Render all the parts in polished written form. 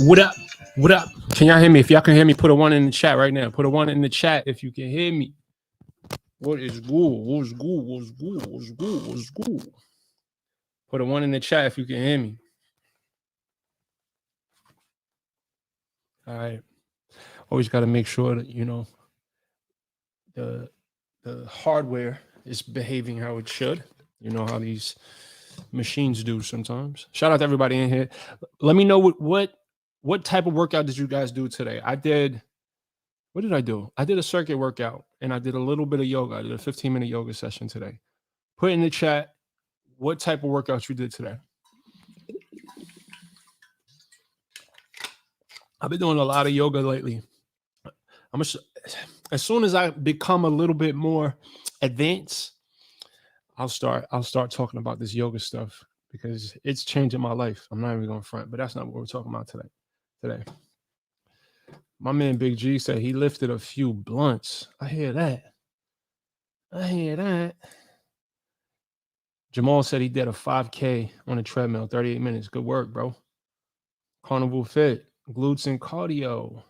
What up? What up? Can y'all hear me? If y'all can hear me, put a 1 in the chat right now. Put a 1 in the chat if you can hear me. What is good? What's good? What's good? What's good? What's good? Put a 1 in the chat if you can hear me. All right. Always got to make sure that, you know, the hardware is behaving how it should. You know how these machines do sometimes. Shout out to everybody in here. Let me know what type of workout did you guys do today? What did I do? I did a circuit workout and I did a little bit of yoga. I did a 15-minute yoga session today. Put in the chat what type of workouts you did today. I've been doing a lot of yoga lately. As soon as I become a little bit more advanced, I'll start talking about this yoga stuff because it's changing my life. I'm not even going front, but that's not what we're talking about today. My man Big G said he lifted a few blunts. I hear that. Jamal said he did a 5K on a treadmill, 38 minutes. Good work, bro. Carnival Fit, glutes and cardio.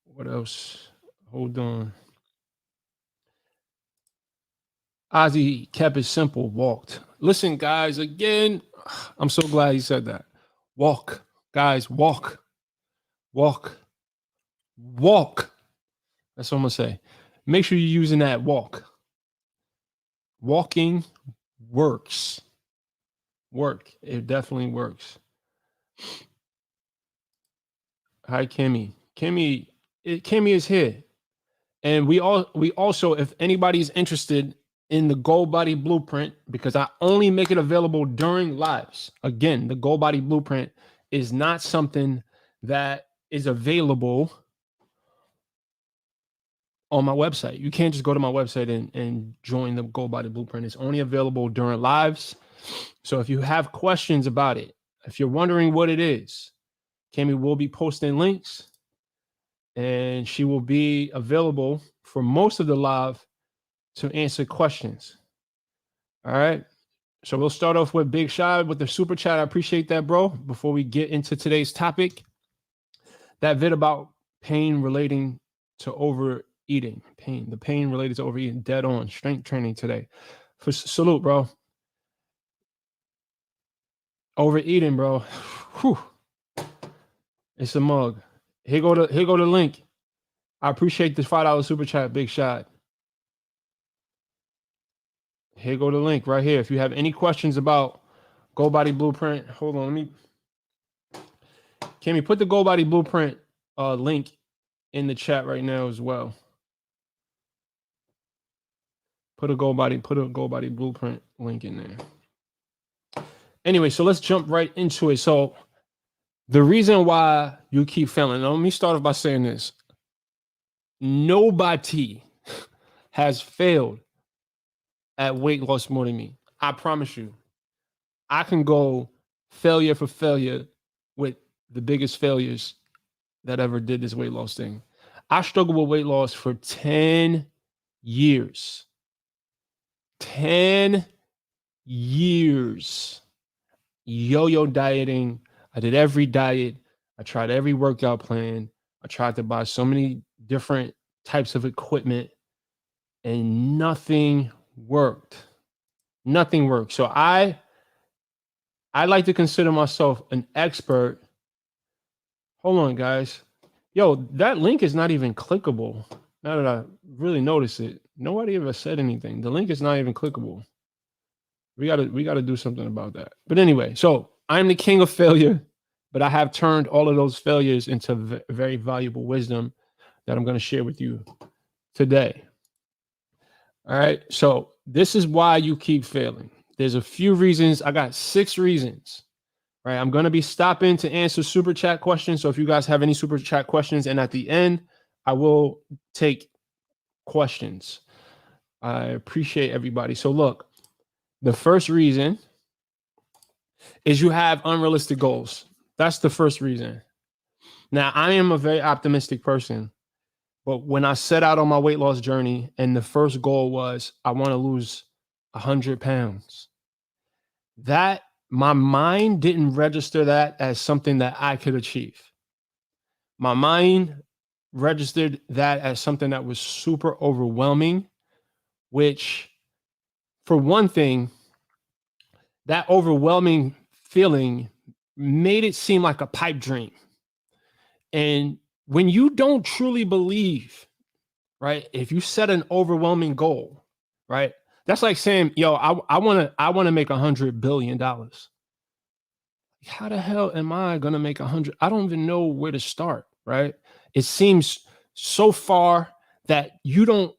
What else? Hold on. Ozzy kept it simple, walked. Listen, guys, again, I'm so glad he said that. Walk, guys, walk. Walk. Walk. That's what I'm going to say. Make sure you're using that walk. Walking works. It definitely works. Hi, Kimmy. Kimmy is here. And we also, if anybody's interested in the Goal Body Blueprint, because I only make it available during lives. Again, the Goal Body Blueprint is not something that is available on my website. You can't just go to my website and join the Goal Body Blueprint. It's only available during lives. So if you have questions about it, if you're wondering what it is, Kimmy will be posting links and she will be available for most of the live to answer questions. All right. So we'll start off with Big Shy with the super chat. I appreciate that, bro. Before we get into today's topic, that vid about pain relating to overeating, the pain related to overeating, dead on. Strength training today. Salute, bro. Overeating, bro. Whew. It's a mug. Here go the link. I appreciate this $5 super chat, Big Shot. Here go the link right here. If you have any questions about Goal Body Blueprint, hold on. Kimmy, put the Goal Body Blueprint link in the chat right now as well. Put a Goal Body Blueprint link in there. Anyway, so let's jump right into it. So the reason why you keep failing, let me start off by saying this. Nobody has failed at weight loss more than me. I promise you. I can go failure for failure with the biggest failures that ever did this weight loss thing. I struggled with weight loss for 10 years. 10 years. Yo-yo dieting. I did every diet. I tried every workout plan. I tried to buy so many different types of equipment and nothing worked. Nothing worked. So I like to consider myself an expert. Hold on, guys. Yo, that link is not even clickable. Now that I really notice it, nobody ever said anything. The link is not even clickable. We gotta do something about that. But anyway, so I'm the king of failure, but I have turned all of those failures into very valuable wisdom that I'm going to share with you today. All right. So this is why you keep failing. There's a few reasons. I got 6 reasons. All right. I'm going to be stopping to answer super chat questions. So if you guys have any super chat questions, and at the end, I will take questions. I appreciate everybody. So look, the first reason is you have unrealistic goals. That's the first reason. Now, I am a very optimistic person, but when I set out on my weight loss journey and the first goal was I want to lose 100 pounds. That my mind didn't register that as something that I could achieve. My mind registered that as something that was super overwhelming, which, for one thing, that overwhelming feeling made it seem like a pipe dream. And when you don't truly believe, right, if you set an overwhelming goal, right, that's like saying, yo, I want to make $100 billion. How the hell am I going to make 100? I don't even know where to start, right? It seems so far that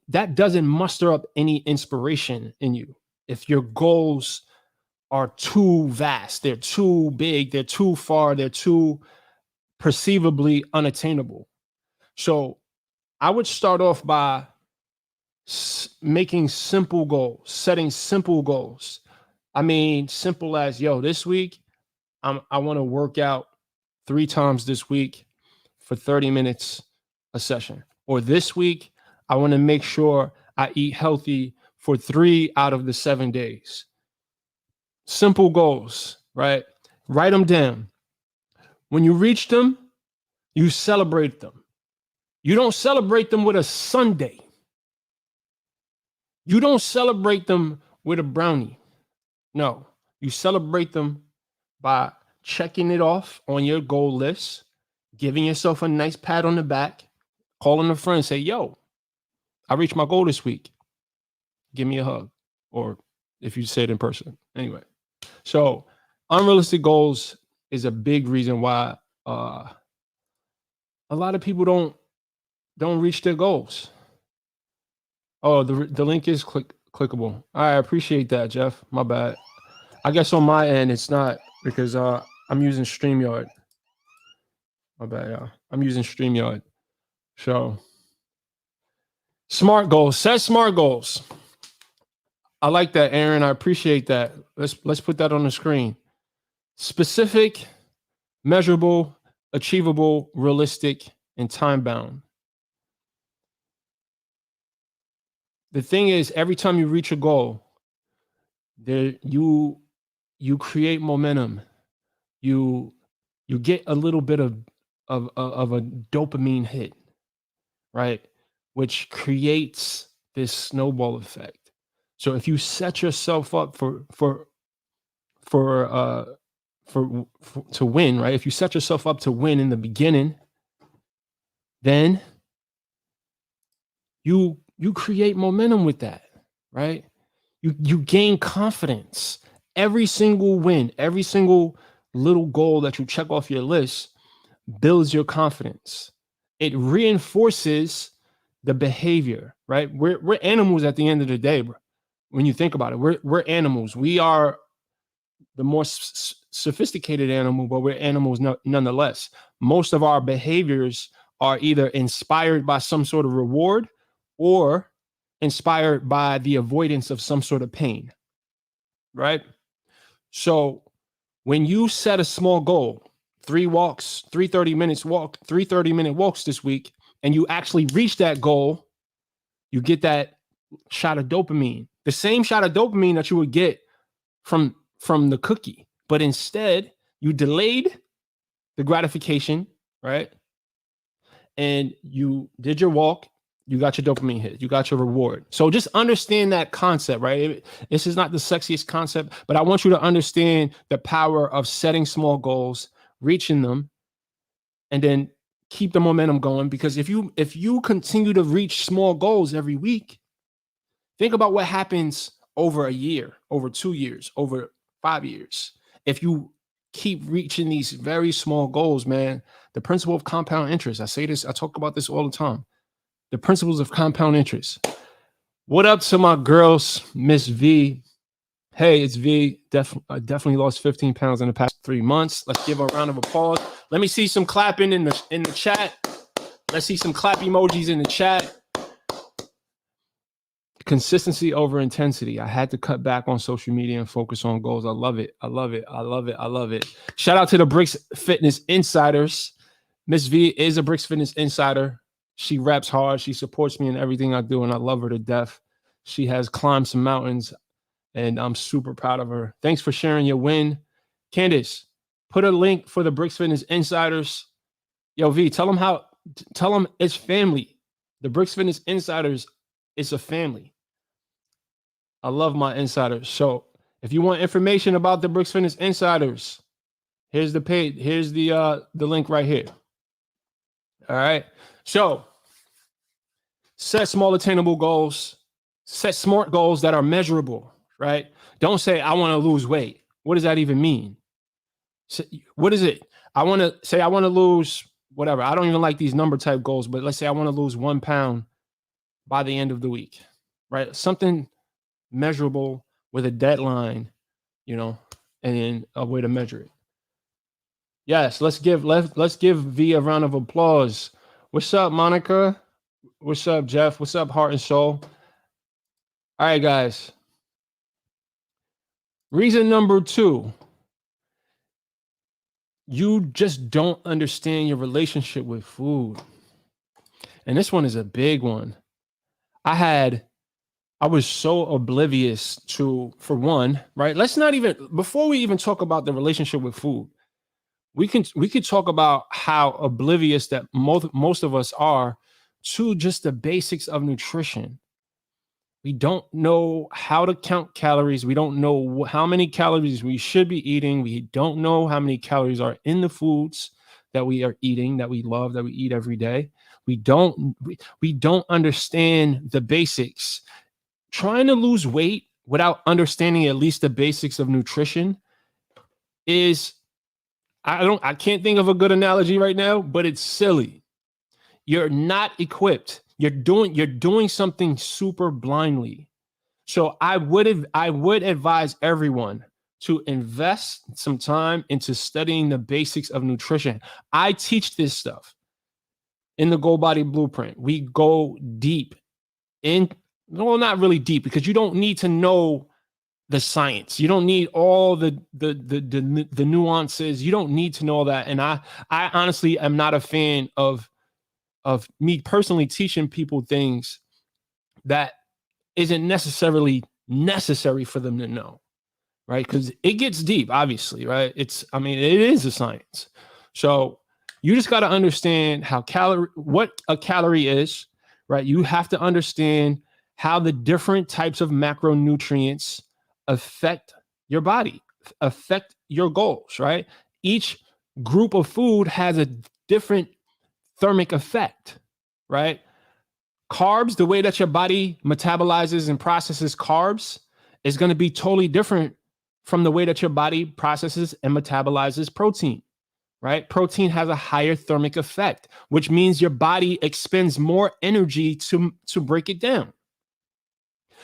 that doesn't muster up any inspiration in you. If your goals are too vast, they're too big, they're too far, they're too perceivably unattainable. So I would start off by making simple goals, setting simple goals. I mean, simple as, yo, this week, I want to work out 3 times this week for 30 minutes a session. Or this week, I want to make sure I eat healthy for 3 out of the 7 days. Simple goals, right? Write them down. When you reach them, you celebrate them. You don't celebrate them with a sundae. You don't celebrate them with a brownie. No, you celebrate them by checking it off on your goal list, giving yourself a nice pat on the back, calling a friend, say, yo, I reached my goal this week. Give me a hug. Or if you say it in person. Anyway, so unrealistic goals is a big reason why a lot of people don't reach their goals. Oh, the link is clickable. I appreciate that, Jeff. My bad. I guess on my end it's not, because I'm using StreamYard. My bad, y'all. I'm using StreamYard. So smart goals. Set smart goals. I like that, Aaron. I appreciate that. Let's put that on the screen. Specific, measurable, achievable, realistic, and time bound. The thing is, every time you reach a goal, you create momentum. You get a little bit of a dopamine hit, right? Which creates this snowball effect. So if you set yourself up for to win, right? If you set yourself up to win in the beginning, then you create momentum with that, right? You gain confidence. Every single win, every single little goal that you check off your list builds your confidence. It reinforces the behavior, right? We're animals at the end of the day, bro. When you think about it, we're animals. We are the more sophisticated animal, but we're animals nonetheless. Most of our behaviors are either inspired by some sort of reward or inspired by the avoidance of some sort of pain, right? So when you set a small goal, 3 walks, 3 30-minute walks this week, and you actually reach that goal, you get that shot of dopamine, the same shot of dopamine that you would get from the cookie, but instead you delayed the gratification, right? And you did your walk, you got your dopamine hit, you got your reward. So just understand that concept, right? This is not the sexiest concept, but I want you to understand the power of setting small goals, reaching them, and then keep the momentum going. Because if you continue to reach small goals every week, think about what happens over a year, over 2 years, over 5 years. If you keep reaching these very small goals, man, the principle of compound interest. I say this, I talk about this all the time. The principles of compound interest. What up to my girls, Miss V? Hey, it's V. Definitely lost 15 pounds in the past 3 months. Let's give her a round of applause. Let me see some clapping in the chat. Let's see some clap emojis in the chat. Consistency over intensity. I had to cut back on social media and focus on goals. I love it. I love it. I love it. I love it. Shout out to the Bricks Fitness Insiders. Miss V is a Bricks Fitness Insider. She reps hard. She supports me in everything I do, and I love her to death. She has climbed some mountains, and I'm super proud of her. Thanks for sharing your win. Candace, put a link for the Bricks Fitness Insiders. Yo, V, tell them it's family. The Bricks Fitness Insiders, it's a family. I love my insiders. So if you want information about the Bricks Fitness Insiders, here's the page. Here's the link right here. All right. So set small attainable goals. Set smart goals that are measurable, right? Don't say, I want to lose weight. What does that even mean? So, what is it? I want to lose whatever. I don't even like these number type goals, but let's say I want to lose 1 pound by the end of the week, right? Something measurable with a deadline, and then a way to measure it. Yes, let's give V a round of applause. What's up, Monica? What's up, Jeff? What's up, Heart and Soul? All right, guys. Reason number 2. You just don't understand your relationship with food. And this one is a big one. I was so oblivious to, for one, right? Before we even talk about the relationship with food, we could talk about how oblivious that most of us are to just the basics of nutrition. We don't know how to count calories. We don't know how many calories we should be eating. We don't know how many calories are in the foods that we are eating, that we love, that we eat every day. We don't understand the basics. Trying to lose weight without understanding at least the basics of nutrition is, I can't think of a good analogy right now, but it's silly. You're not equipped. You're doing something super blindly. So I would advise everyone to invest some time into studying the basics of nutrition. I teach this stuff in the Goal Body Blueprint. We go deep not really deep, because you don't need to know the science. You don't need all the nuances. You don't need to know all that. And I honestly am not a fan of me personally teaching people things that isn't necessarily necessary for them to know, right? Because it gets deep, obviously, right? It is a science. So you just got to understand what a calorie is, right? You have to understand how the different types of macronutrients affect your body, affect your goals, right? Each group of food has a different thermic effect, right? Carbs, the way that your body metabolizes and processes carbs is going to be totally different from the way that your body processes and metabolizes protein, right? Protein has a higher thermic effect, which means your body expends more energy to break it down,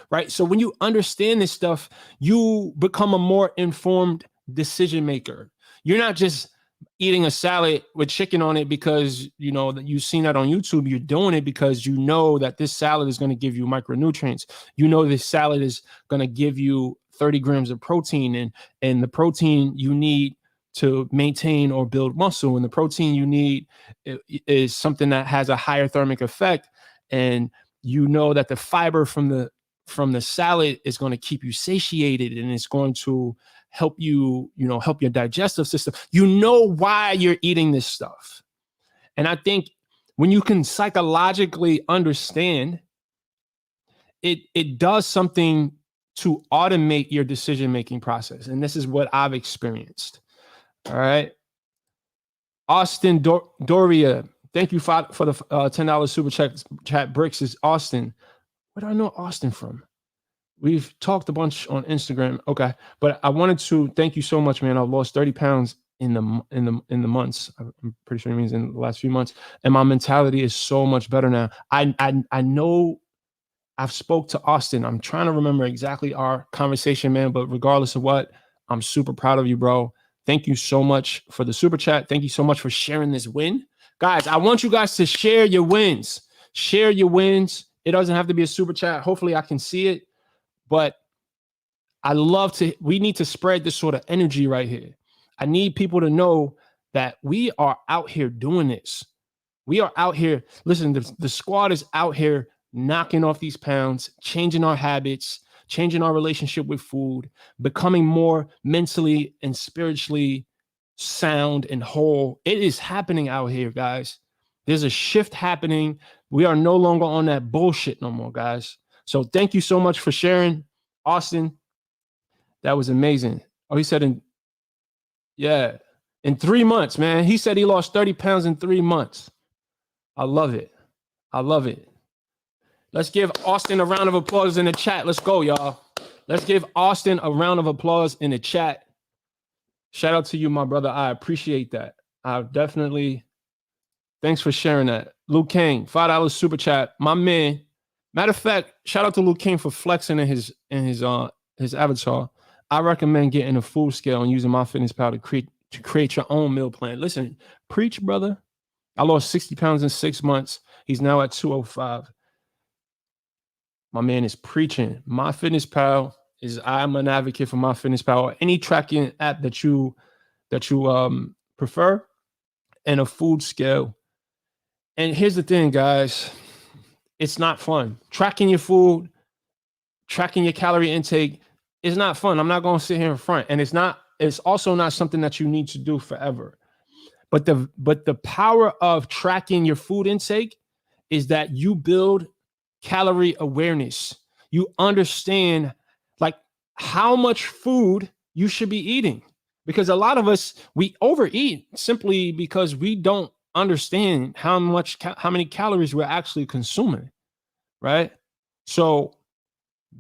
right? So when you understand this stuff, you become a more informed decision maker. You're not just eating a salad with chicken on it because that you've seen that on YouTube. You're doing it because you know that this salad is going to give you micronutrients. This salad is going to give you 30 grams of protein, and the protein you need to maintain or build muscle, and the protein you need is something that has a higher thermic effect, and that the fiber from the salad is going to keep you satiated, and it's going to help you, help your digestive system. Why you're eating this stuff. And I think when you can psychologically understand, it does something to automate your decision-making process. And this is what I've experienced. All right. Austin Doria, thank you for the $10 super chat. Bricks is Austin. Where do I know Austin from? We've talked a bunch on Instagram. Okay. But I wanted to thank you so much, man. I've lost 30 pounds in the months. I'm pretty sure it means in the last few months. And my mentality is so much better now. I know I've spoke to Austin. I'm trying to remember exactly our conversation, man. But regardless of what, I'm super proud of you, bro. Thank you so much for the super chat. Thank you so much for sharing this win. Guys, I want you guys to share your wins. Share your wins. It doesn't have to be a super chat. Hopefully I can see it. But we need to spread this sort of energy right here. I need people to know that we are out here doing this. We are out here. Listen, the squad is out here knocking off these pounds, changing our habits, changing our relationship with food, becoming more mentally and spiritually sound and whole. It is happening out here, guys. There's a shift happening. We are no longer on that bullshit no more, guys. So thank you so much for sharing, Austin. That was amazing. Oh, he said yeah, in 3 months, man. He said he lost 30 pounds in 3 months. I love it. I love it. Let's give Austin a round of applause in the chat. Let's go, y'all. Let's give Austin a round of applause in the chat. Shout out to you, my brother. I appreciate that. I definitely. Thanks for sharing that. Luke King, $5 super chat. My man. Matter of fact, shout out to Luke King for flexing in his avatar. I recommend getting a food scale and using MyFitnessPal to create your own meal plan. Listen, preach, brother. I lost 60 pounds in 6 months. He's now at 205. My man is preaching. MyFitnessPal is, I'm an advocate for MyFitnessPal or any tracking app that you prefer, and a food scale. And here's the thing, guys. It's not fun. Tracking your food, tracking your calorie intake is not fun. I'm not going to sit here in front. And it's also not something that you need to do forever. But the power of tracking your food intake is that you build calorie awareness. You understand like how much food you should be eating, because a lot of us, we overeat simply because we don't understand how many calories we're actually consuming, right? So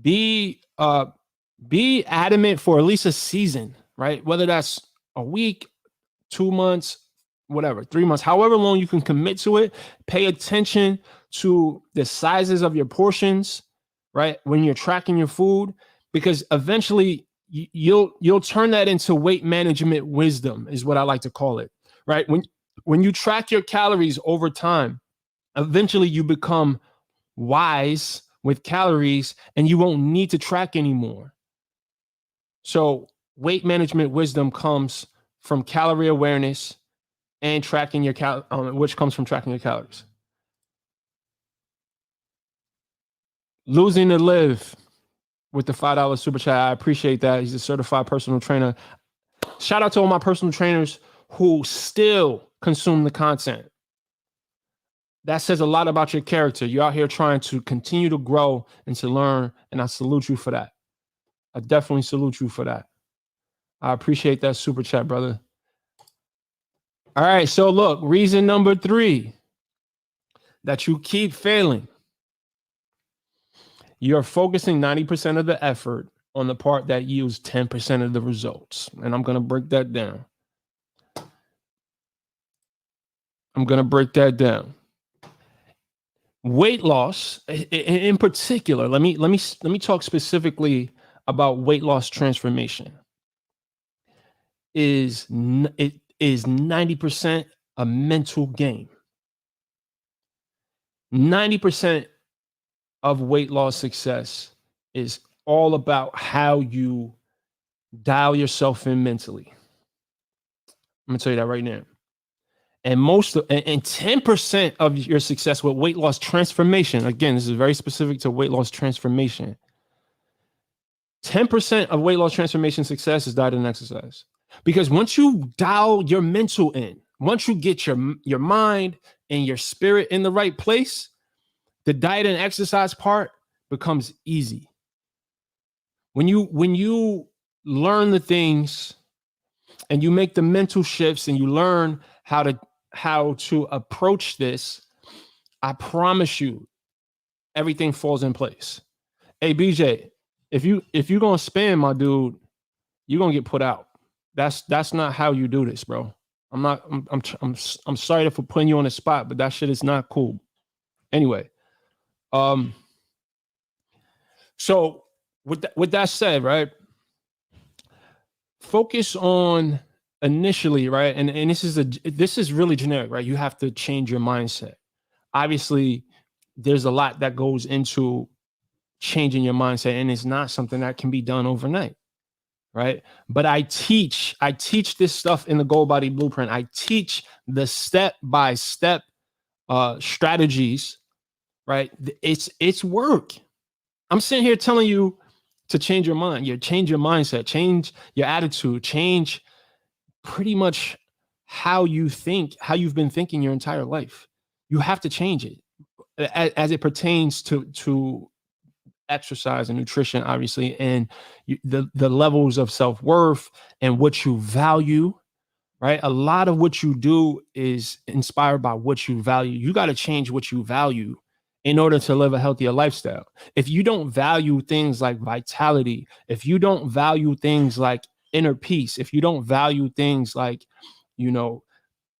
be adamant for at least a season, right? Whether that's a week, 2 months, whatever, 3 months, however long you can commit to it. Pay attention to the sizes of your portions, right? When you're tracking your food, because eventually you'll turn that into weight management wisdom, is what I like to call it, right? When you track your calories over time, eventually you become wise with calories and you won't need to track anymore. So weight management wisdom comes from calorie awareness and tracking your which comes from tracking your calories. Losing to live with the $5 super chat. I appreciate that. He's a certified personal trainer. Shout out to all my personal trainers who still consume the content. That says a lot about your character. You're out here trying to continue to grow and to learn, and I salute you for that. I definitely salute you for that. I appreciate that super chat, brother. All right, so look, reason number 3 that you keep failing. You're focusing 90% of the effort on the part that yields 10% of the results. And I'm going to break that down. Weight loss, in particular, let me talk specifically about weight loss transformation. It is 90% a mental game. 90% of weight loss success is all about how you dial yourself in mentally. I'm gonna tell you that right now. And 10% of your success with weight loss transformation, again, this is very specific to weight loss transformation. 10% of weight loss transformation success is diet and exercise. Because once you dial your mental in, once you get your mind and your spirit in the right place, the diet and exercise part becomes easy. When you learn the things and you make the mental shifts and you learn how to approach this, I promise you, everything falls in place. Hey, BJ, if you're gonna spam, my dude, you're gonna get put out. That's not how you do this, bro. I'm sorry for putting you on the spot, but that shit is not cool. Anyway, so with that said, right? Focus on initially, right? And this is really generic, right? You have to change your mindset. Obviously, there's a lot that goes into changing your mindset, and it's not something that can be done overnight, right? But I teach this stuff in the Goal Body Blueprint. I teach the step-by-step strategies, right? It's work. I'm sitting here telling you to change your mind. You change your mindset, change your attitude, change pretty much how you think, how you've been thinking your entire life. You have to change it as it pertains to exercise and nutrition, obviously, and the levels of self worth and what you value. Right, a lot of what you do is inspired by what you value. You got to change what you value in order to live a healthier lifestyle. If you don't value things like vitality, if you don't value things like inner peace, if you don't value things like, you know,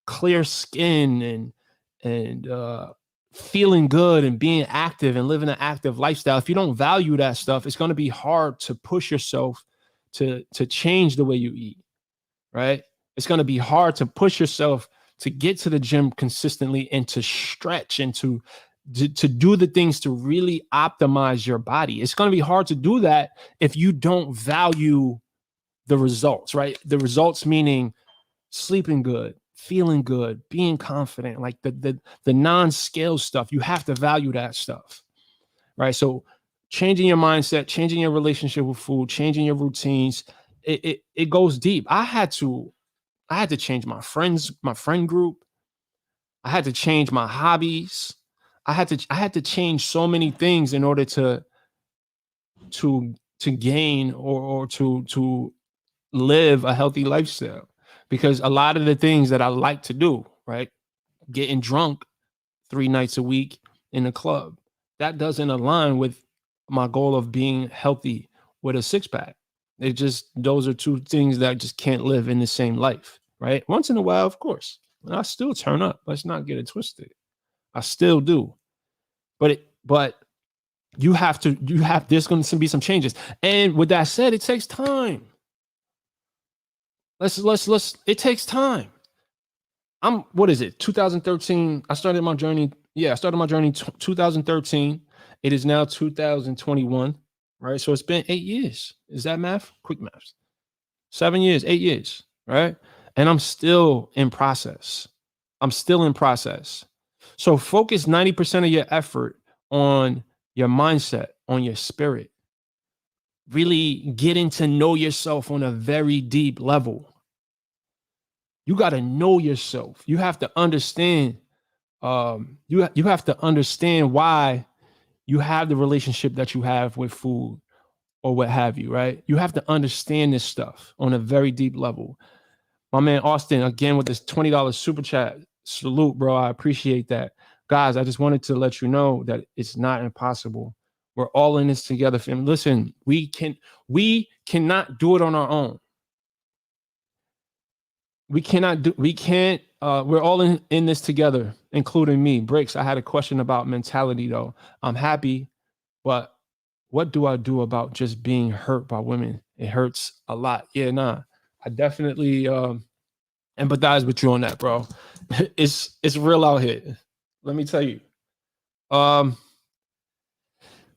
clear skin and feeling good and being active and living an active lifestyle, if you don't value that stuff, it's going to be hard to push yourself to change the way you eat, right? It's going to be hard to push yourself to get to the gym consistently and to stretch and to do the things to really optimize your body. It's going to be hard to do that if you don't value the results, right? The results meaning sleeping good, feeling good, being confident, like the non-scale stuff. You have to value that stuff, right? So changing your mindset, changing your relationship with food, changing your routines, it goes deep. I had to change my friend group. I had to change my hobbies. I had to change so many things in order to gain or to live a healthy lifestyle. Because a lot of the things that I like to do, right? Getting drunk 3 nights a week in the club, that doesn't align with my goal of being healthy with a six pack. It just, those are two things that just can't live in the same life, right? Once in a while, of course, and I still turn up. Let's not get it twisted. I still do, but there's going to be some changes. And with that said, it takes time. It takes time. What is it? 2013. I started my journey. Yeah, I started my journey 2013. It is now 2021, right? So it's been 8 years. Is that math? Quick math. 7 years, 8 years, right? And I'm still in process. So focus 90% of your effort on your mindset, on your spirit. Really getting to know yourself on a very deep level. You got to know yourself. You have to understand. You have to understand why you have the relationship that you have with food or what have you, right? You have to understand this stuff on a very deep level. My man Austin, again, with this $20 super chat. Salute, bro. I appreciate that. Guys, I just wanted to let you know that it's not impossible. We're all in this together, fam. Listen, we cannot do it on our own. We're all in this together, including me. Breaks, I had a question about mentality, though. I'm happy, but what do I do about just being hurt by women? It hurts a lot. Yeah, nah. I definitely empathize with you on that, bro. It's real out here. Let me tell you.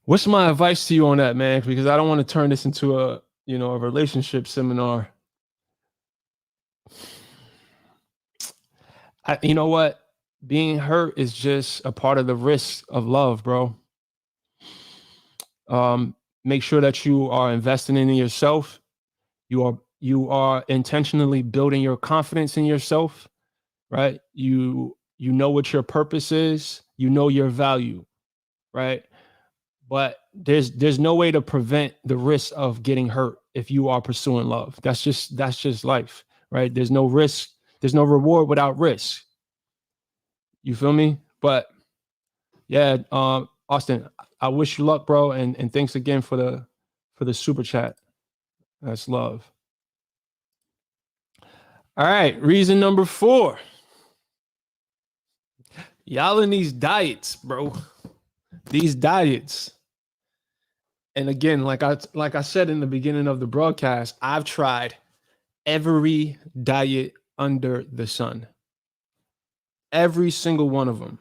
What's my advice to you on that, man? Because I don't want to turn this into a relationship seminar. You know what? Being hurt is just a part of the risk of love, bro. Make sure that you are investing in yourself. You are intentionally building your confidence in yourself, right? You know what your purpose is. You know your value, right? But there's no way to prevent the risk of getting hurt if you are pursuing love. That's just life, right? There's no risk. There's no reward without risk. You feel me? But yeah, Austin, I wish you luck, bro, and thanks again for the super chat. That's love. All right, reason number 4. Y'all in these diets, bro. These diets. And again, like I said in the beginning of the broadcast, I've tried every diet under the sun. Every single one of them.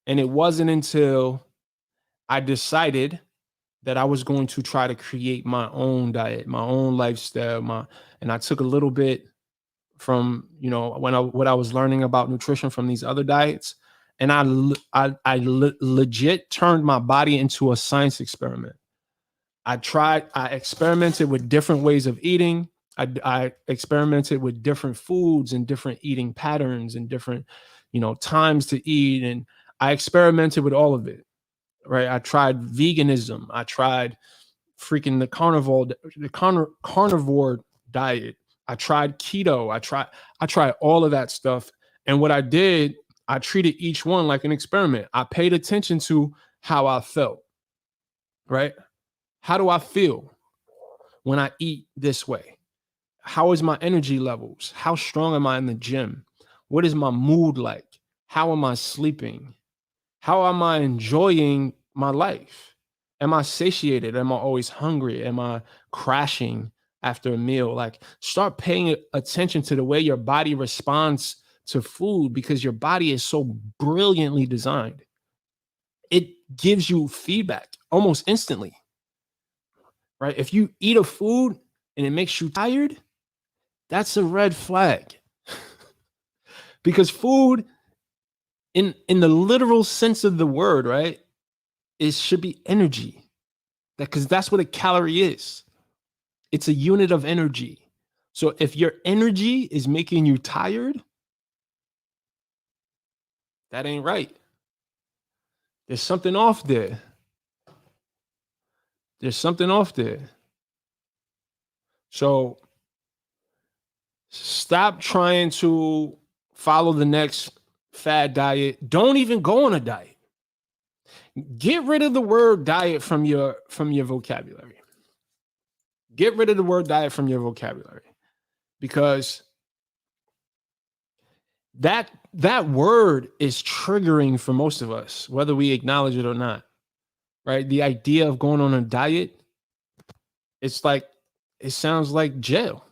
And it wasn't until I decided that I was going to try to create my own diet, my own lifestyle, and I took a little bit from, what I was learning about nutrition from these other diets, and I legit turned my body into a science experiment. I experimented with different ways of eating. I experimented with different foods and different eating patterns and different, times to eat. And I experimented with all of it, right? I tried veganism. I tried freaking the carnivore diet. I tried keto. I tried all of that stuff. And what I did, I treated each one like an experiment. I paid attention to how I felt, right? How do I feel when I eat this way? How is my energy levels? How strong am I in the gym? What is my mood like? How am I sleeping? How am I enjoying my life? Am I satiated? Am I always hungry? Am I crashing after a meal? Like, start paying attention to the way your body responds to food, because your body is so brilliantly designed. It gives you feedback almost instantly, right? If you eat a food and it makes you tired, that's a red flag. Because food, in the literal sense of the word, right, it should be energy. Because that's what a calorie is. It's a unit of energy. So if your energy is making you tired, that ain't right. There's something off there. There's something off there. So stop trying to follow the next fad diet. Don't even go on a diet. Get rid of the word diet from your vocabulary. Get rid of the word diet from your vocabulary, because that word is triggering for most of us, whether we acknowledge it or not. Right? The idea of going on a diet, it's like, it sounds like jail.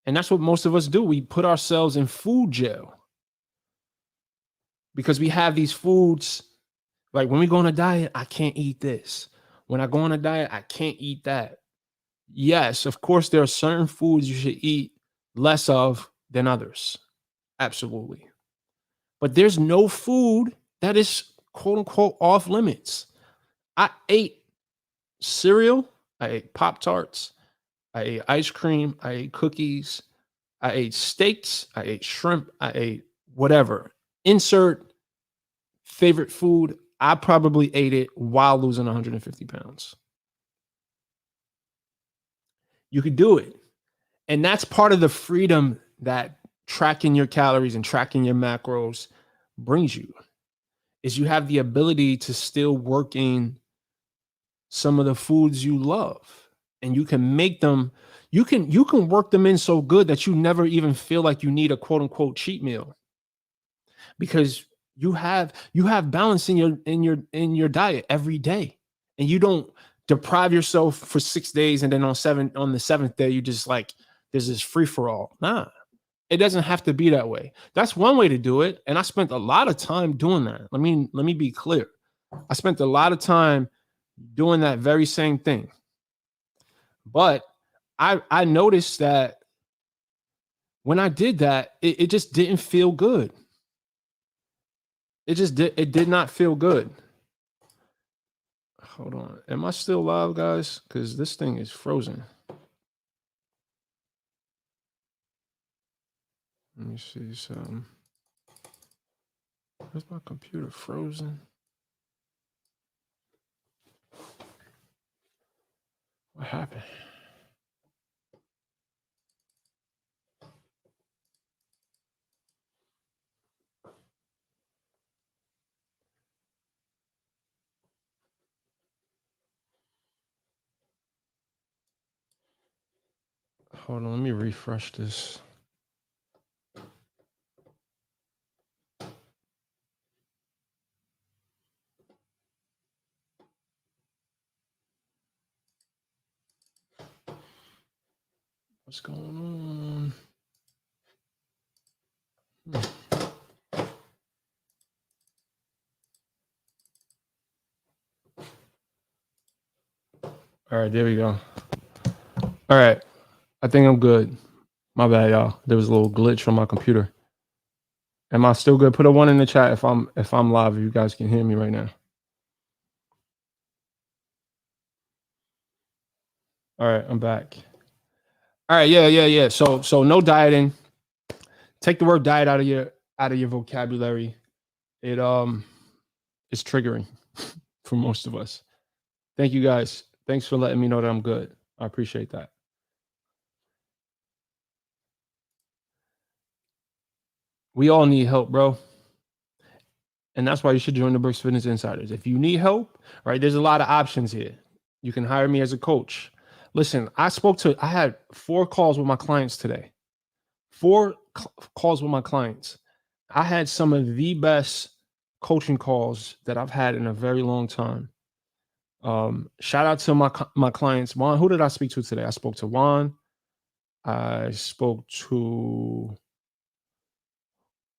And that's what most of us do. We put ourselves in food jail because we have these foods. Like, when we go on a diet, I can't eat this. When I go on a diet, I can't eat that. Yes, of course, there are certain foods you should eat less of than others. Absolutely. But there's no food that is quote unquote off limits. I ate cereal, I ate Pop Tarts, I ate ice cream, I ate cookies, I ate steaks, I ate shrimp, I ate whatever. Insert favorite food. I probably ate it while losing 150 pounds. You could do it. And that's part of the freedom that tracking your calories and tracking your macros brings you, is you have the ability to still work in some of the foods you love, and you can make them, you can work them in so good that you never even feel like you need a quote unquote cheat meal, because you have balance in your diet every day, and you don't deprive yourself for 6 days, and then on the seventh day you just like, there's this free for all. Nah, it doesn't have to be that way. That's one way to do it, and I spent a lot of time doing that. Let me be clear. I spent a lot of time doing that very same thing. But I noticed that when I did that, it just didn't feel good. It did not feel good. Hold on. Am I still live, guys? Because this thing is frozen. Let me see some. Where's my computer frozen? What happened? Hold on, let me refresh this. What's going on? All right, there we go. All right, I think I'm good. My bad, y'all. There was a little glitch on my computer. Am I still good? Put a one in the chat if I'm live. If you guys can hear me right now. All right, I'm back. All right, yeah. So no dieting. Take the word diet out of your vocabulary. It is triggering for most of us. Thank you guys. Thanks for letting me know that I'm good. I appreciate that. We all need help, bro. And that's why you should join the Brooks Fitness Insiders. If you need help, right, there's a lot of options here. You can hire me as a coach. Listen, I had 4 calls with my clients today. 4 calls with my clients. I had some of the best coaching calls that I've had in a very long time. Shout out to my clients. Juan, who did I speak to today? I spoke to Juan. I spoke to,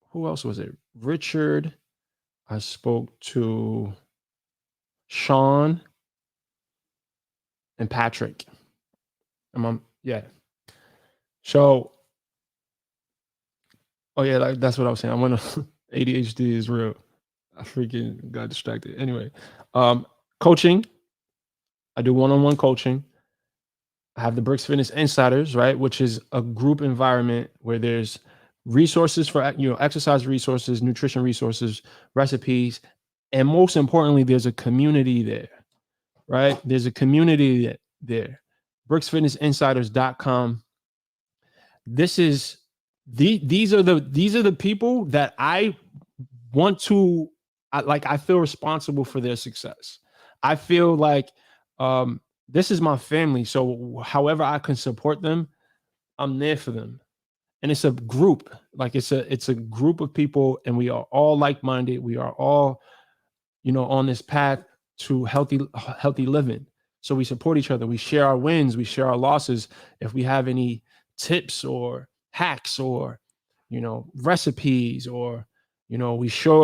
who else was it? Richard. I spoke to Sean and Patrick. Yeah. So, oh yeah, that's what I was saying. I went to ADHD is real. I freaking got distracted. Anyway, coaching. I do one-on-one coaching. I have the Brooks Fitness Insiders, right, which is a group environment where there's resources for exercise resources, nutrition resources, recipes, and most importantly, there's a community there, right? There's a community there. BrooksFitnessInsiders.com. These are the people that I want to, I feel responsible for their success. I feel like this is my family. So however I can support them, I'm there for them. And it's a group, like it's a group of people, and we are all like-minded. We are all, on this path to healthy living. So we support each other. We share our wins. We share our losses. If we have any tips or hacks or, recipes, or, we share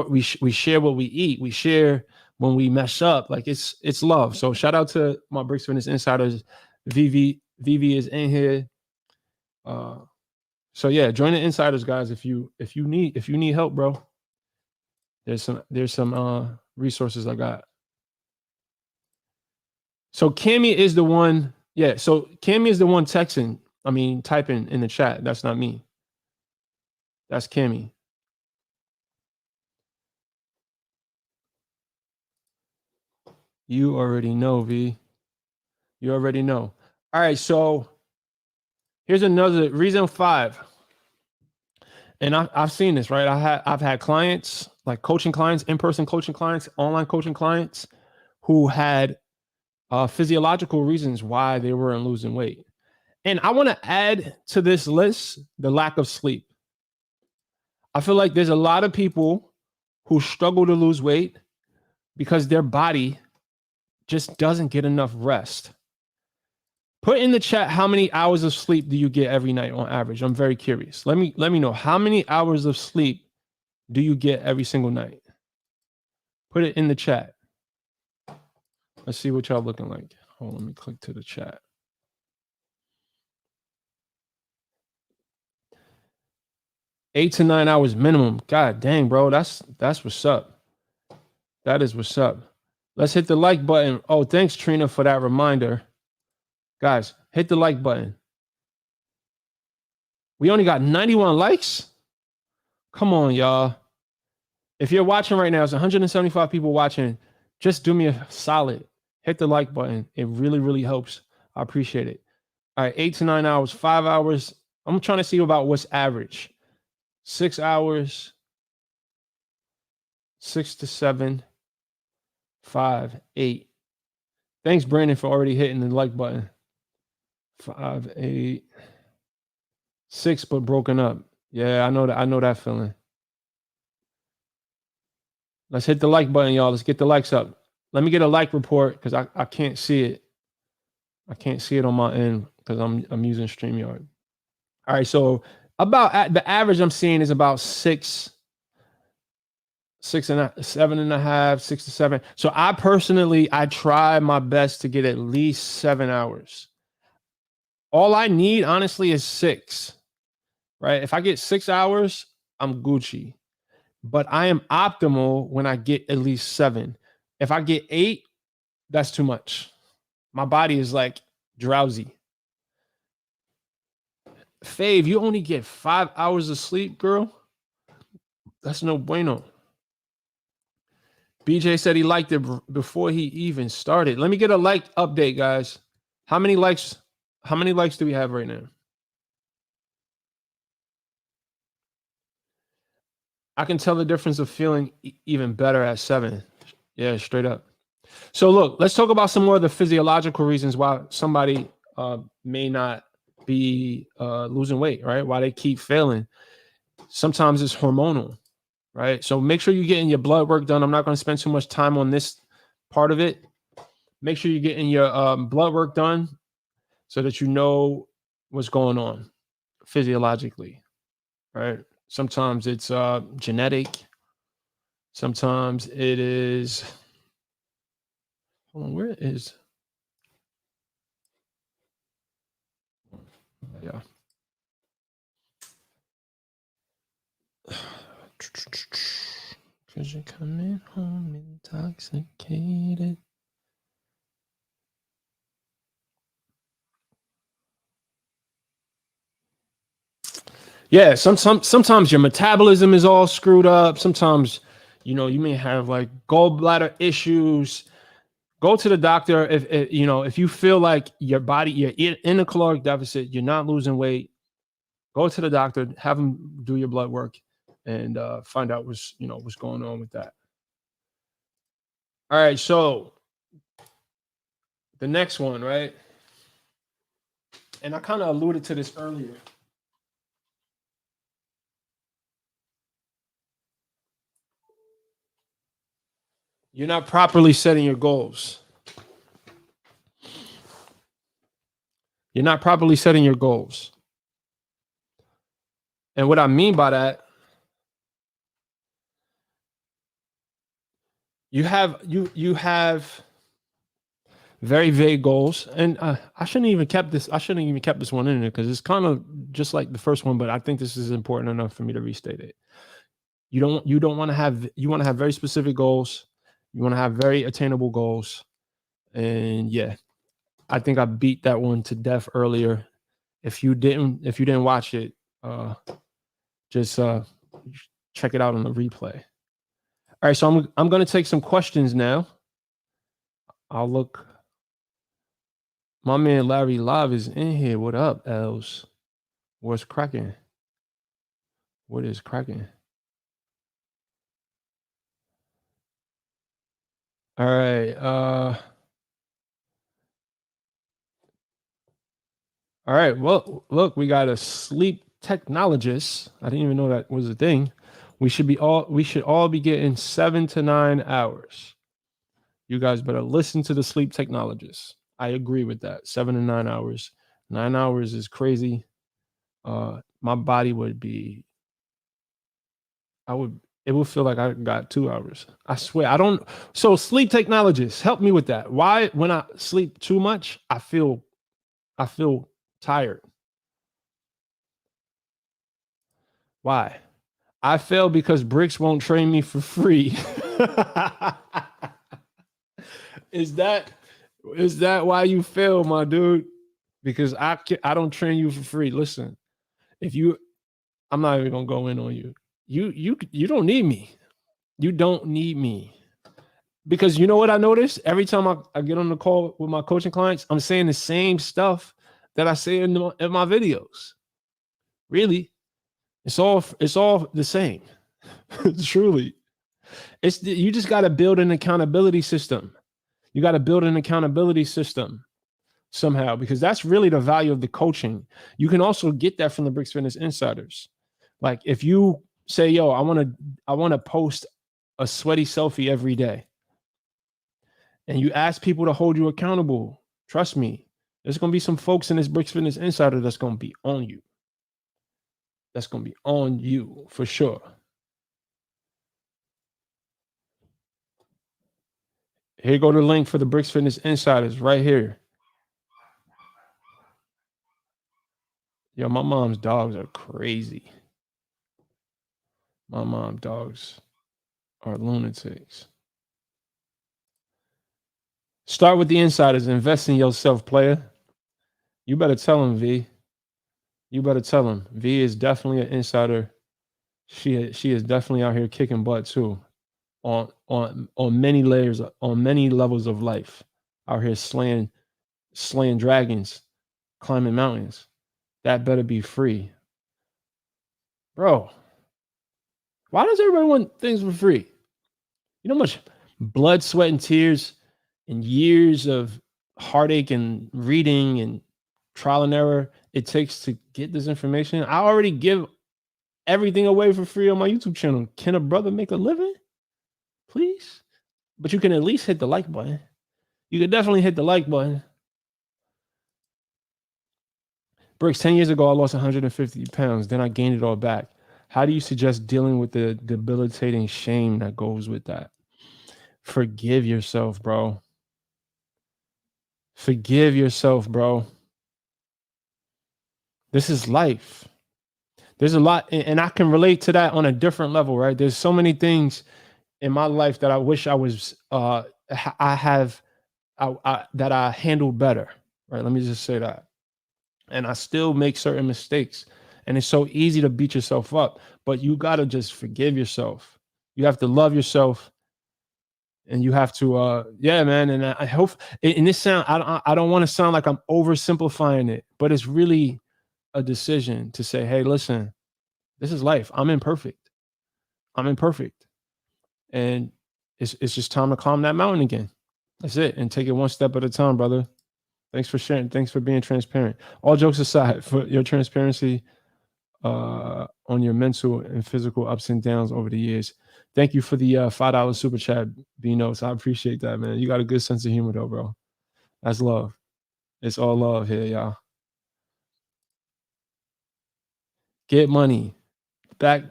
what we eat. We share when we mess up. Like it's love. So shout out to my Bricks Fitness Insiders. Vivi is in here. So yeah, join the Insiders, guys. If you need help, bro. There's some resources I got. So Cammy is the one. Yeah. So Cammy is the one typing in the chat. That's not me. That's Cammy. You already know, V. You already know. All right. So here's another reason 5. And I've seen this, right? I've had clients, like coaching clients, in-person coaching clients, online coaching clients, who had physiological reasons why they weren't losing weight. And I want to add to this list the lack of sleep. I feel like there's a lot of people who struggle to lose weight because their body just doesn't get enough rest. Put in the chat, how many hours of sleep do you get every night on average? I'm very curious. Let me know, how many hours of sleep do you get every single night? Put it in the chat. Let's see what y'all looking like. Hold on, let me click to the chat. 8 to 9 hours minimum. God dang, bro. That's what's up. That is what's up. Let's hit the like button. Oh, thanks, Trina, for that reminder. Guys, hit the like button. We only got 91 likes. Come on, y'all. If you're watching right now, it's 175 people watching. Just do me a solid. Hit the like button. It really, really helps. I appreciate it. All right, 8 to 9 hours, 5 hours. I'm trying to see about what's average. 6 hours, 6 to 7, 5, 8. Thanks, Brandon, for already hitting the like button. 5, 8, 6, but broken up. Yeah, I know that feeling. Let's hit the like button, y'all. Let's get the likes up. Let me get a like report because I can't see it. I can't see it on my end because I'm using StreamYard. All right, so about the average I'm seeing is about 6, 7.5, 6 to 7. So I try my best to get at least 7 hours. All I need, honestly, is 6. Right? If I get 6 hours, I'm Gucci. But I am optimal when I get at least 7. If I get 8, that's too much. My body is like, drowsy. Fave, you only get 5 hours of sleep, girl? That's no bueno. BJ said he liked it before he even started. Let me get a like update, guys. How many likes? How many likes do we have right now? I can tell the difference of feeling even better at 7. Yeah, straight up. So look, let's talk about some more of the physiological reasons why somebody may not be losing weight, right? Why they keep failing. Sometimes it's hormonal, right? So make sure you're getting your blood work done. I'm not going to spend too much time on this part of it. Make sure you're getting your blood work done so that you know what's going on physiologically, right? Sometimes it's genetic. Sometimes it is. Hold on, where is? Yeah. Cause you're coming home intoxicated. Yeah, sometimes your metabolism is all screwed up. Sometimes, you may have like gallbladder issues. Go to the doctor if you feel like your body, you're in a caloric deficit, you're not losing weight. Go to the doctor, have them do your blood work, and find out what's going on with that. All right, so the next one, right? And I kind of alluded to this earlier. You're not properly setting your goals. You're not properly setting your goals. And what I mean by that, you have very vague goals, and I shouldn't even kept this. I shouldn't even kept this one in there because it's kind of just like the first one. But I think this is important enough for me to restate it. You don't want to have. You want to have very specific goals. You want to have very attainable goals, and yeah, I think I beat that one to death earlier. If you didn't watch it, just check it out on the replay. All right, so I'm going to take some questions now. I'll look. My man Larry Live is in here. What up, Els? What's cracking? What is cracking? All right. All right. Well, look, we got a sleep technologist. I didn't even know that was a thing. We should all be getting 7 to 9 hours. You guys better listen to the sleep technologist. I agree with that. 7 to 9 hours. 9 hours is crazy. My body would be. It would feel like I got 2 hours. I swear. I don't. So sleep technologists, help me with that. Why, when I sleep too much, I feel tired. Why? I fail because Bricks won't train me for free. Is that why you fail, my dude? Because I don't train you for free. Listen, I'm not even gonna go in on you. You don't need me. You don't need me. Because you know what I notice? Every time I get on the call with my coaching clients, I'm saying the same stuff that I say in my videos. Really, it's all the same. Truly, you just got to build an accountability system. You got to build an accountability system somehow, because that's really the value of the coaching. You can also get that from the Bricks Fitness Insiders. Like if you say, "Yo, I want to post a sweaty selfie every day," and you ask people to hold you accountable, trust me, there's going to be some folks in this Bricks Fitness Insider that's going to be on you. That's going to be on you for sure. Here go the link for the Bricks Fitness Insiders right here. Yo, my mom's dogs are crazy. My mom's dogs are lunatics. Start with the insiders. Invest in yourself, player. You better tell him, V. You better tell him. V is definitely an insider. She is definitely out here kicking butt too. On many layers, on many levels of life. Out here slaying dragons, climbing mountains. That better be free. Bro, why does everybody want things for free? You know how much blood, sweat, and tears and years of heartache and reading and trial and error it takes to get this information? I already give everything away for free on my YouTube channel. Can a brother make a living? Please? But you can at least hit the like button. You can definitely hit the like button. Bricks, 10 years ago, I lost 150 pounds. Then I gained it all back. How do you suggest dealing with the debilitating shame that goes with that? Forgive yourself, bro. Forgive yourself, bro. This is life. There's a lot, and I can relate to that on a different level, right? There's so many things in my life that I wish I was, that I handled better, right? Let me just say that. And I still make certain mistakes. And it's so easy to beat yourself up, but you got to just forgive yourself. You have to love yourself. And you have to, yeah, man. And I hope in this sound, I don't want to sound like I'm oversimplifying it, but it's really a decision to say, hey, listen, this is life. I'm imperfect. And it's just time to climb that mountain again. That's it. And take it one step at a time, brother. Thanks for sharing. Thanks for being transparent. All jokes aside, for your transparency on your mental and physical ups and downs over the years. Thank you for the $5 super chat, B Notes. I appreciate that, man. You got a good sense of humor, though, bro. That's love. It's all love here, y'all. Get money. Back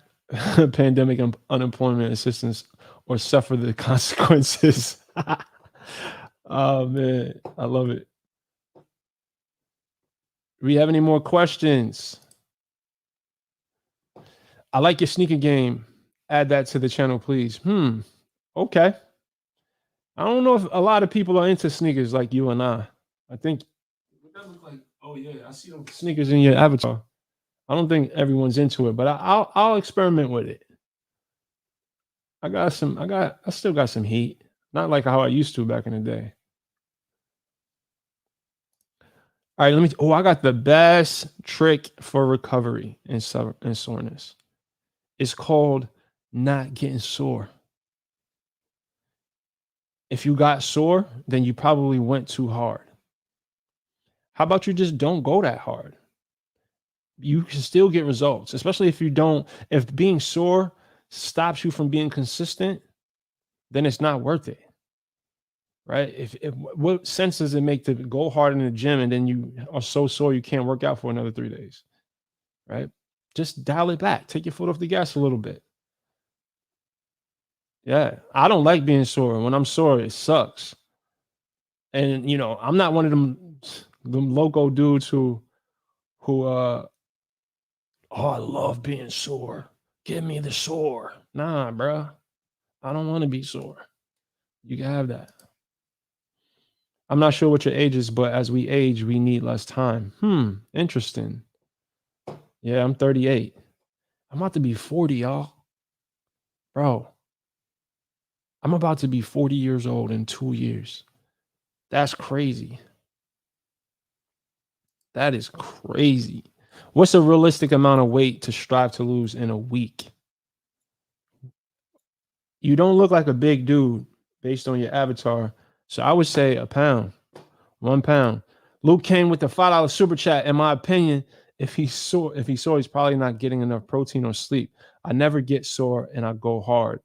pandemic unemployment assistance or suffer the consequences. Oh, man. I love it. Do we have any more questions? I like your sneaker game. Add that to the channel, please. Okay. I don't know if a lot of people are into sneakers like you and I. I think that look like, oh yeah, I see them sneakers in your avatar. I don't think everyone's into it, but I'll experiment with it. I still got some heat. Not like how I used to back in the day. All right, I got the best trick for recovery and soreness. It's called not getting sore. If you got sore, then you probably went too hard. How about you just don't go that hard? You can still get results, especially if being sore stops you from being consistent, then it's not worth it. Right? If what sense does it make to go hard in the gym and then you are so sore you can't work out for another 3 days? Right? Just dial it back. Take your foot off the gas a little bit. Yeah. I don't like being sore. When I'm sore, it sucks. And I'm not one of them loco dudes who oh, I love being sore. Give me the sore. Nah, bro. I don't want to be sore. You can have that. I'm not sure what your age is, but as we age, we need less time. Interesting. Yeah, I'm 38. I'm about to be 40, y'all. Bro, I'm about to be 40 years old in 2 years. That's crazy. That is crazy. What's a realistic amount of weight to strive to lose in a week? You don't look like a big dude based on your avatar. So I would say a pound, 1 pound. Luke came with the $5 super chat. In my opinion, if he's sore, he's probably not getting enough protein or sleep. I never get sore and I go hard.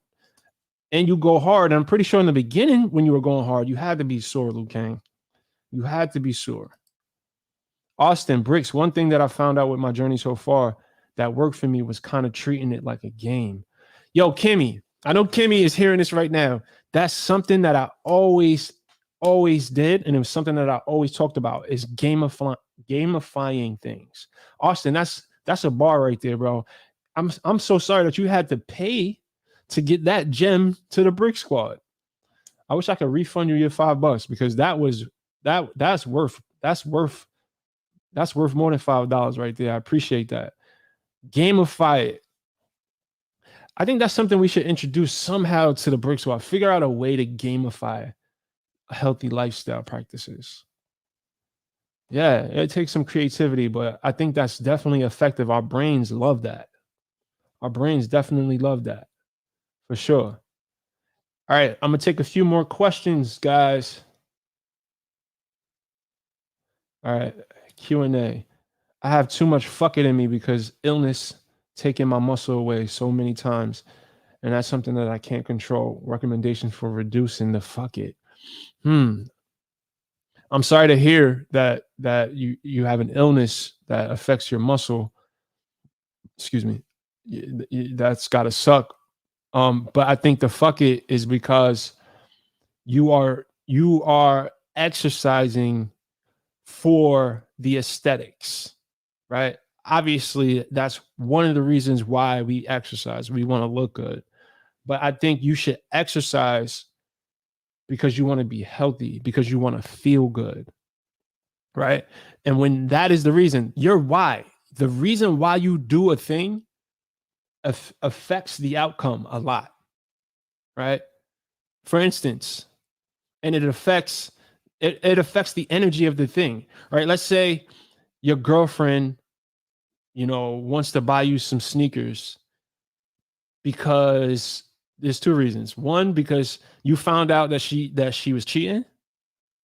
And you go hard. And I'm pretty sure in the beginning, when you were going hard, you had to be sore, Luke Kang. You had to be sore. Austin, Bricks, one thing that I found out with my journey so far that worked for me was kind of treating it like a game. Yo, Kimmy, I know Kimmy is hearing this right now. That's something that I always did. And it was something that I always talked about is gamifying things. Austin, that's a bar right there, bro. I'm so sorry that you had to pay to get that gem to the Brick Squad. I wish I could refund you your $5 because that's worth That's worth more than $5 right there. I appreciate that. Gamify it. I think that's something we should introduce somehow to the brick squad. Figure out a way to gamify healthy lifestyle practices. Yeah, it takes some creativity, but I think that's definitely effective. Our brains love that. Our brains definitely love that for sure. All right, I'm gonna take a few more questions, guys. All right, Q&A. I have too much fuck it in me because illness taking my muscle away so many times, and that's something that I can't control. Recommendations for reducing the fuck it. I'm sorry to hear that you have an illness that affects your muscle. Excuse me. That's gotta suck. But I think the fuck it is because you are exercising for the aesthetics, right? Obviously, that's one of the reasons why we exercise. We want to look good. But I think you should exercise because you want to be healthy, because you want to feel good, right? And when that is the reason, your why, the reason why you do a thing affects the outcome a lot, right? For instance, and it affects the energy of the thing, right? Let's say your girlfriend, wants to buy you some sneakers because there's two reasons. One, because you found out that she was cheating,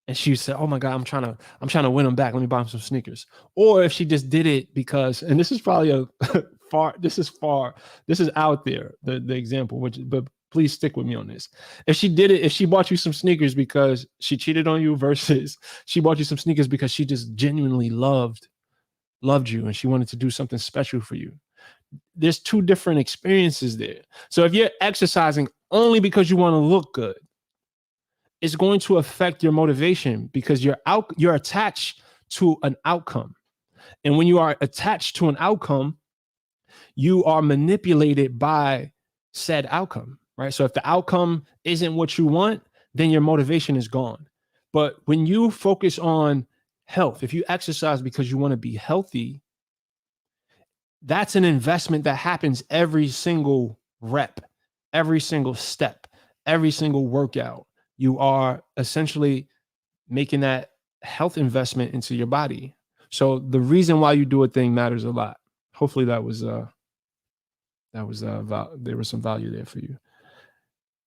and she said, "Oh my god, I'm trying to win him back. Let me buy him some sneakers." Or if she just did it because, and this is probably a this is out there, the example, but please stick with me on this. If she bought you some sneakers because she cheated on you versus she bought you some sneakers because she just genuinely loved you and she wanted to do something special for you. There's two different experiences there. So if you're exercising only because you want to look good, it's going to affect your motivation because you're attached to an outcome. And when you are attached to an outcome, you are manipulated by said outcome, right? So if the outcome isn't what you want, then your motivation is gone. But when you focus on health, if you exercise because you want to be healthy, that's an investment that happens every single rep, every single step, every single workout. You are essentially making that health investment into your body. So the reason why you do a thing matters a lot. Hopefully there was some value there for you.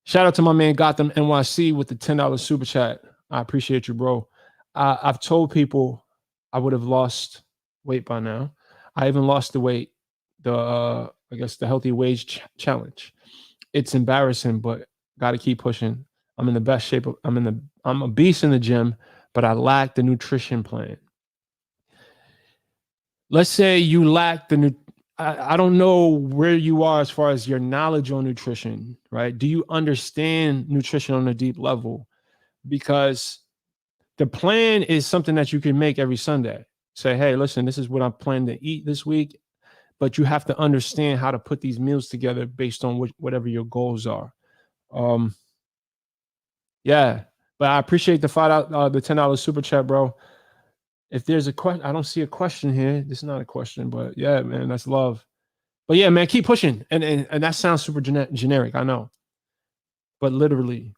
Shout out to my man Gotham NYC with the $10 super chat. I appreciate you, bro. I've told people I would have lost weight by now. I even lost the weight, I guess the healthy wage challenge. It's embarrassing, but got to keep pushing. I'm in the best shape. I'm a beast in the gym, but I lack the nutrition plan. Let's say you lack I don't know where you are as far as your knowledge on nutrition, right? Do you understand nutrition on a deep level? Because the plan is something that you can make every Sunday. Say, hey, listen, this is what I'm planning to eat this week, but you have to understand how to put these meals together based on whatever your goals are. Yeah, but I appreciate the $10 super chat, bro. If there's a question, I don't see a question here. This is not a question, but yeah, man, that's love. But yeah, man, keep pushing. And that sounds super generic, I know. But literally,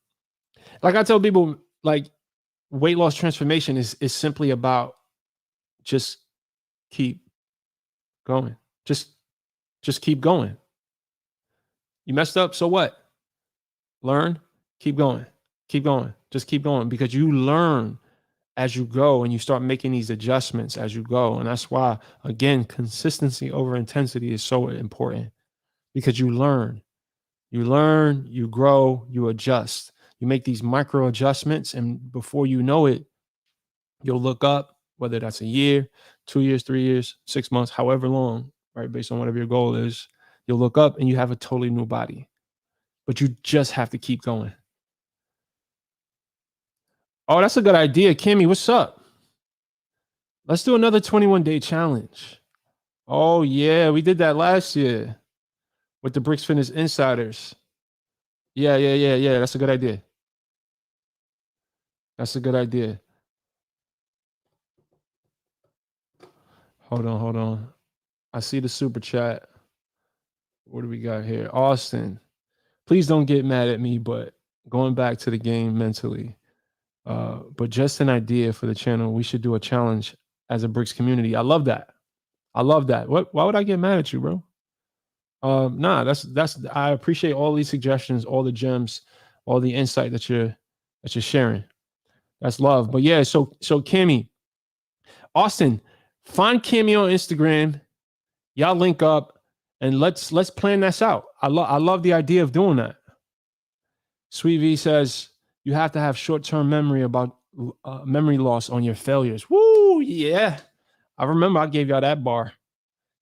like I tell people, like weight loss transformation is simply about just keep going. Just keep going. You messed up, so what? Learn, keep going. Keep going. Just keep going because you learn as you go and you start making these adjustments as you go. And that's why, again, consistency over intensity is so important because you learn, you grow, you adjust, you make these micro adjustments. And before you know it, you'll look up, whether that's a year, 2 years, 3 years, 6 months, however long, right? Based on whatever your goal is, you'll look up and you have a totally new body, but you just have to keep going. Oh, that's a good idea. Kimmy, what's up? Let's do another 21-day challenge. Oh, yeah. We did that last year with the Bricks Fitness Insiders. Yeah. That's a good idea. That's a good idea. Hold on, hold on. I see the super chat. What do we got here? Austin. Please don't get mad at me, but going back to the game mentally. But just an idea for the channel. We should do a challenge as a Bricks community. I love that. I love that. Why would I get mad at you, bro? Nah, that's I appreciate all these suggestions, all the gems, all the insight that you're sharing. That's love. But yeah, so Kimmy, Austin, find Kimmy on Instagram. Y'all link up and let's plan this out. I love the idea of doing that. Sweet V says you have to have short-term memory about memory loss on your failures. Woo, yeah. I remember I gave y'all that bar.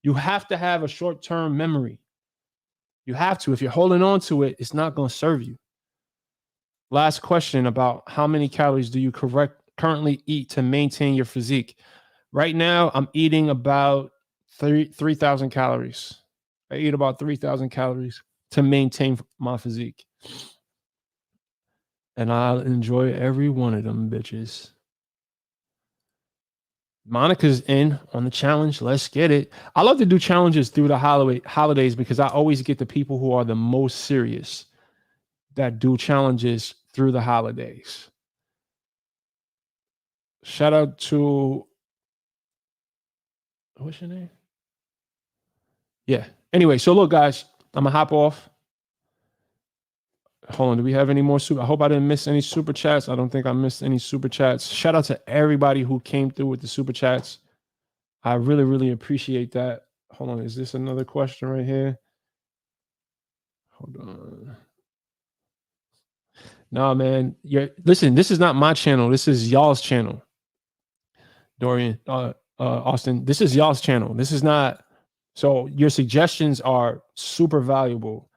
You have to have a short-term memory. You have to. If you're holding on to it, it's not going to serve you. Last question about how many calories do you currently eat to maintain your physique? Right now, I'm eating about 3,000 calories. I eat about 3,000 calories to maintain my physique. And I'll enjoy every one of them bitches. Monica's in on the challenge. Let's get it. I love to do challenges through the holidays because I always get the people who are the most serious that do challenges through the holidays. Shout out to, what's your name? Yeah. Anyway, so look, guys, I'm gonna hop off. Hold on. Do we have any more super? I hope I didn't miss any super chats. I don't think I missed any super chats. Shout out to everybody who came through with the super chats. I really, really appreciate that. Hold on. Is this another question right here? Hold on. No, man. Listen, this is not my channel. This is y'all's channel. Dorian, Austin, this is y'all's channel. This is not. So your suggestions are super valuable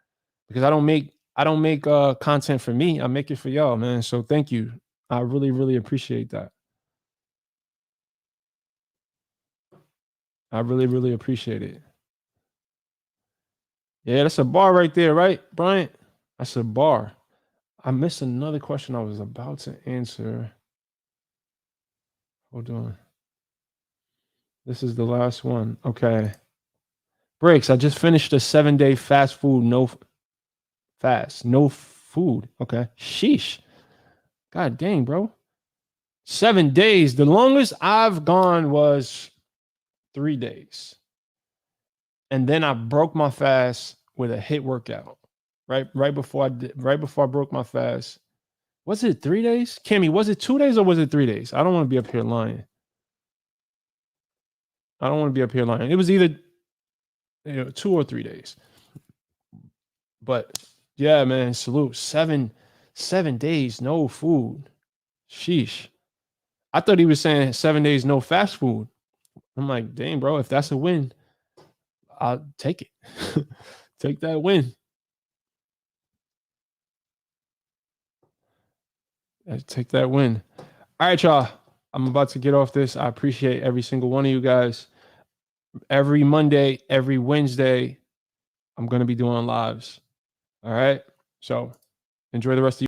because I don't make content for me. I make it for y'all, man. So thank you. I really, really appreciate that. I really, really appreciate it. Yeah, that's a bar right there, right, Bryant? That's a bar. I missed another question I was about to answer. Hold on. This is the last one. Okay. Breaks. I just finished a 7-day fast food, no food. Okay. Sheesh. God dang, bro. 7 days. The longest I've gone was 3 days. And then I broke my fast with a HIIT workout. Right before I broke my fast. Was it 3 days? Kimmy, was it 2 days or was it 3 days? I don't want to be up here lying. It was either 2 or 3 days. But yeah, man, salute. 7 days, no food. Sheesh. I thought he was saying 7 days, no fast food. I'm like, dang, bro, if that's a win, I'll take it. Take that win. Take that win. All right, y'all. I'm about to get off this. I appreciate every single one of you guys. Every Monday, every Wednesday, I'm going to be doing lives. All right. So enjoy the rest of